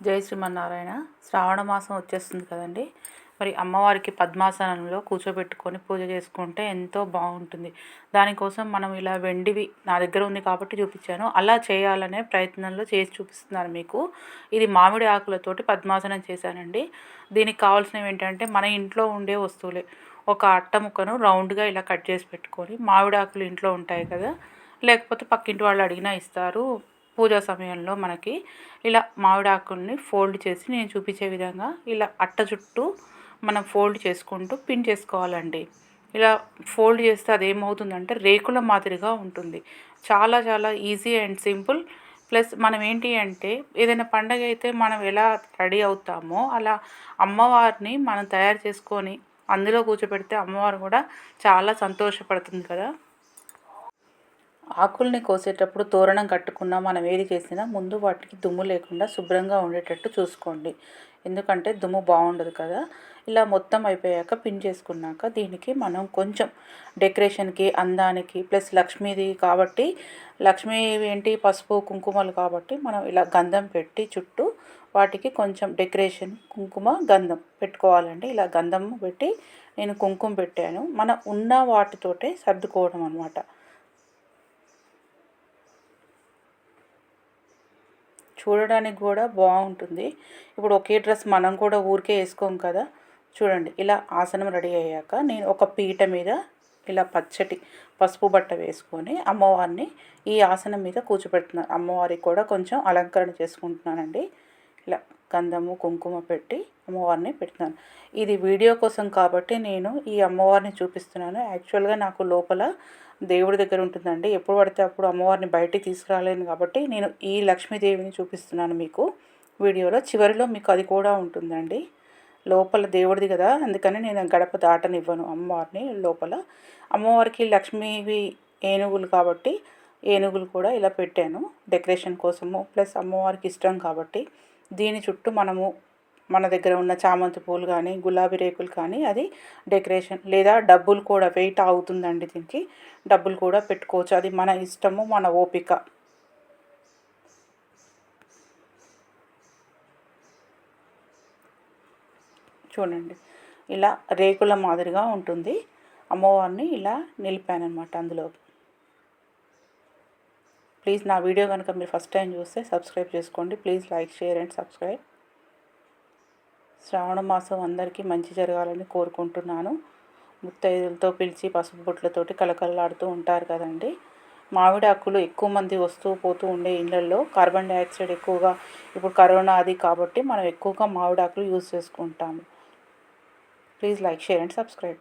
జై శ్రీమన్నారాయణ. శ్రావణ మాసం వచ్చేస్తుంది కదండి. మరి అమ్మవారికి పద్మాసనంలో కూర్చోబెట్టుకొని పూజ చేసుకుంటే ఎంతో బాగుంటుంది. దానికోసం మనం ఇలా వెండివి నా దగ్గర ఉంది కాబట్టి చూపించాను. అలా చేయాలనే ప్రయత్నంలో చేసి చూపిస్తున్నాను మీకు. ఇది మామిడి ఆకులతోటి పద్మాసనం చేశానండి. దీనికి కావాల్సినవి ఏంటంటే మన ఇంట్లో ఉండే వస్తువులే. ఒక అట్ట ముక్కను రౌండ్గా ఇలా కట్ చేసి పెట్టుకొని, మామిడి ఆకులు ఇంట్లో ఉంటాయి కదా, లేకపోతే పక్కింటి వాళ్ళు అడిగినా ఇస్తారు. పూజా సమయంలో మనకి ఇలా మామిడి ఆకుల్ని ఫోల్డ్ చేసి నేను చూపించే విధంగా ఇలా అట్ట చుట్టూ మనం ఫోల్డ్ చేసుకుంటూ పిన్ చేసుకోవాలండి. ఇలా ఫోల్డ్ చేస్తే అదేమవుతుందంటే రేకుల మాదిరిగా ఉంటుంది. చాలా చాలా ఈజీ అండ్ సింపుల్. ప్లస్ మనం ఏంటి అంటే ఏదైనా పండగ అయితే మనం ఎలా రెడీ అవుతామో అలా అమ్మవారిని మనం తయారు చేసుకొని అందులో కూర్చోబెడితే అమ్మవారు కూడా చాలా సంతోషపడుతుంది కదా. ఆకుల్ని కోసేటప్పుడు తోరణం కట్టుకున్నా మనం ఏది చేసినా ముందు వాటికి దుమ్ము లేకుండా శుభ్రంగా ఉండేటట్టు చూసుకోండి. ఎందుకంటే దుమ్ము బాగుండదు కదా. ఇలా మొత్తం అయిపోయాక పిన్ చేసుకున్నాక దీనికి మనం కొంచెం డెకరేషన్కి, అందానికి, ప్లస్ లక్ష్మీది కాబట్టి లక్ష్మీ ఏంటి పసుపు కుంకుమలు కాబట్టి మనం ఇలా గంధం పెట్టి చుట్టూ వాటికి కొంచెం డెకరేషన్ కుంకుమ గంధం పెట్టుకోవాలండి. ఇలా గంధం పెట్టి నేను కుంకుమ పెట్టాను. మన ఉన్న వాటితోటే సర్దుకోవడం అనమాట. చూడడానికి కూడా బాగుంటుంది. ఇప్పుడు ఒకే డ్రెస్ మనం కూడా ఊరికే వేసుకోం కదా. చూడండి, ఇలా ఆసనం రెడీ అయ్యాక నేను ఒక పీట మీద ఇలా పచ్చటి పసుపు బట్ట వేసుకొని అమ్మవారిని ఈ ఆసనం మీద కూర్చోబెడుతున్నాను. అమ్మవారికి కూడా కొంచెం అలంకరణ చేసుకుంటున్నానండి. ఇలా గంధము కుంకుమ పెట్టి అమ్మవారిని పెడుతున్నాను. ఇది వీడియో కోసం కాబట్టి నేను ఈ అమ్మవారిని చూపిస్తున్నాను. యాక్చువల్గా నాకు లోపల దేవుడి దగ్గర ఉంటుందండి. ఎప్పుడు పడితే అప్పుడు అమ్మవారిని బయటికి తీసుకురాలేను కాబట్టి నేను ఈ లక్ష్మీదేవిని చూపిస్తున్నాను మీకు వీడియోలో. చివరిలో మీకు అది కూడా ఉంటుందండి. లోపల దేవుడిది కదా, అందుకని నేను గడప దాటనివ్వను అమ్మవారిని లోపల. అమ్మవారికి లక్ష్మీవి ఏనుగులు కాబట్టి ఏనుగులు కూడా ఇలా పెట్టాను డెకరేషన్ కోసము. ప్లస్ అమ్మవారికి ఇష్టం కాబట్టి దీని చుట్టూ మనము మన దగ్గర ఉన్న చామంతి పూలు కానీ గులాబీ రేకులు కానీ అది డెకరేషన్, లేదా డబ్బులు కూడా వెయిట్ అవుతుందండి. దీనికి డబ్బులు కూడా పెట్టుకోవచ్చు. అది మన ఇష్టము, మన ఓపిక. చూడండి, ఇలా రేకుల మాదిరిగా ఉంటుంది. అమ్మవారిని ఇలా నిలిపానమాట అందులో. ప్లీజ్ నా వీడియో కనుక మీరు ఫస్ట్ టైం చూస్తే సబ్స్క్రైబ్ చేసుకోండి. Please like, share and subscribe. శ్రావణ మాసం అందరికీ మంచి జరగాలని కోరుకుంటున్నాను. ముత్తైదులతో పిలిచి పసుపు బొట్లతోటి కలకలలాడుతూ ఉంటారు కదండి. మామిడి ఆకులు ఎక్కువ మంది వస్తూ పోతూ ఉండే ఇళ్ళల్లో కార్బన్ డైఆక్సైడ్ ఎక్కువగా, ఇప్పుడు కరోనా అది కాబట్టి మనం ఎక్కువగా మామిడి ఆకులు యూజ్ చేసుకుంటాము. Please like, share and subscribe.